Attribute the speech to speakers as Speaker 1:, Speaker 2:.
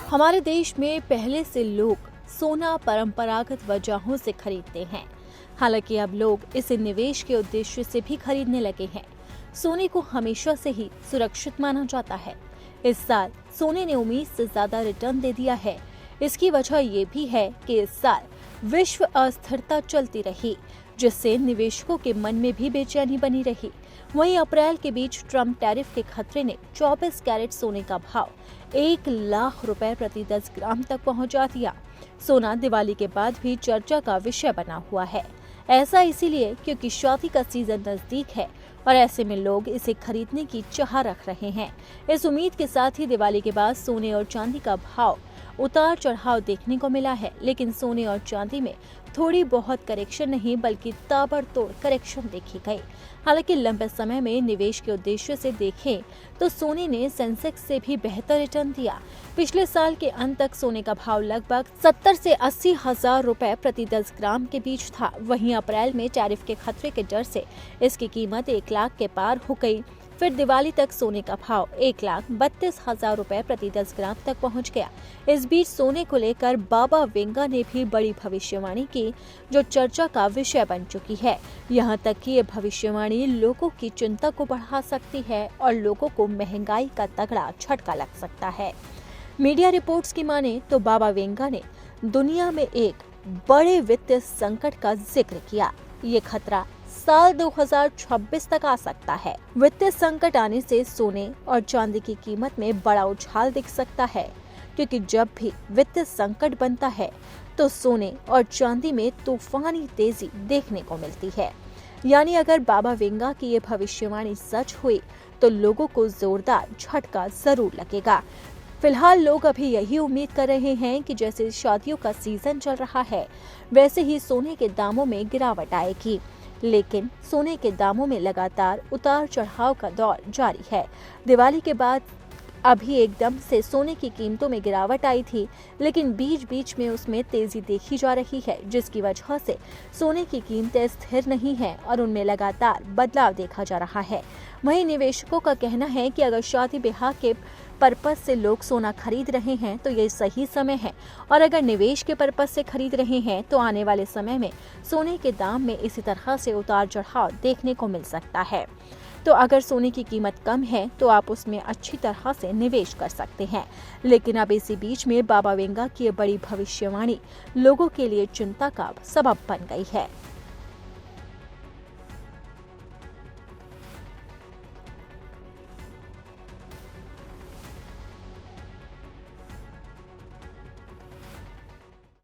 Speaker 1: हमारे देश में पहले से लोग सोना परंपरागत वजहों से खरीदते हैं। हालांकि अब लोग इसे निवेश के उद्देश्य से भी खरीदने लगे हैं। सोने को हमेशा से ही सुरक्षित माना जाता है। इस साल सोने ने उम्मीद से ज्यादा रिटर्न दे दिया है। इसकी वजह ये भी है कि इस साल विश्व अस्थिरता चलती रही, जिससे निवेशकों के मन में भी बेचैनी बनी रही। वहीं अप्रैल के बीच ट्रम्प टैरिफ के खतरे ने 24 कैरेट सोने का भाव 1 लाख रुपए प्रति 10 ग्राम तक पहुंचा दिया। सोना दिवाली के बाद भी चर्चा का विषय बना हुआ है। ऐसा इसीलिए क्योंकि शादी का सीजन नजदीक है और ऐसे में लोग इसे खरीदने की चाह रख रहे हैं। इस उम्मीद के साथ ही दिवाली के बाद सोने और चांदी का भाव उतार चढ़ाव देखने को मिला है, लेकिन सोने और चांदी में थोड़ी बहुत करेक्शन नहीं बल्कि ताबड़तोड़ करेक्शन देखी गई। हालांकि लंबे समय में निवेश के उद्देश्य से देखें तो सोने ने सेंसेक्स से भी बेहतर रिटर्न दिया। पिछले साल के अंत तक सोने का भाव लगभग 70 से 80 हजार रुपए प्रति 10 ग्राम के बीच था। वहीं अप्रैल में टैरिफ के खतरे के डर से इसकी कीमत 1 लाख के पार हो गई। फिर दिवाली तक सोने का भाव 1,32,000 रुपए प्रति 10 ग्राम तक पहुंच गया। इस बीच सोने को लेकर बाबा वेंगा ने भी बड़ी भविष्यवाणी की, जो चर्चा का विषय बन चुकी है। यहां तक कि ये भविष्यवाणी लोगों की चिंता को बढ़ा सकती है और लोगों को महंगाई का तगड़ा झटका लग सकता है। मीडिया रिपोर्ट्स की माने तो बाबा वेंगा ने दुनिया में एक बड़े वित्तीय संकट का जिक्र किया। ये खतरा साल 2026 तक आ सकता है। वित्तीय संकट आने से सोने और चांदी की कीमत में बड़ा उछाल दिख सकता है, क्योंकि जब भी वित्तीय संकट बनता है तो सोने और चांदी में तूफानी तेजी देखने को मिलती है। यानी अगर बाबा वेंगा की ये भविष्यवाणी सच हुई तो लोगों को जोरदार झटका जरूर लगेगा। फिलहाल लोग अभी यही उम्मीद कर रहे हैं कि जैसे शादियों का सीजन चल रहा है वैसे ही सोने के दामों में गिरावट आएगी। लेकिन सोने के दामों में लगातार उतार चढ़ाव का दौर जारी है। दिवाली के बाद अभी एकदम से सोने की कीमतों में गिरावट आई थी, लेकिन बीच बीच में उसमें तेजी देखी जा रही है, जिसकी वजह से सोने की कीमतें स्थिर नहीं है और उनमें लगातार बदलाव देखा जा रहा है। वहीं निवेशकों का कहना है कि अगर शादी ब्याह के पर्पज से लोग सोना खरीद रहे हैं तो ये सही समय है, और अगर निवेश के पर्पज से खरीद रहे हैं तो आने वाले समय में सोने के दाम में इसी तरह से उतार चढ़ाव देखने को मिल सकता है। तो अगर सोने की कीमत कम है तो आप उसमें अच्छी तरह से निवेश कर सकते हैं। लेकिन अब इसी बीच में बाबा वेंगा की बड़ी भविष्यवाणी लोगों के लिए चिंता का सबब बन गई है।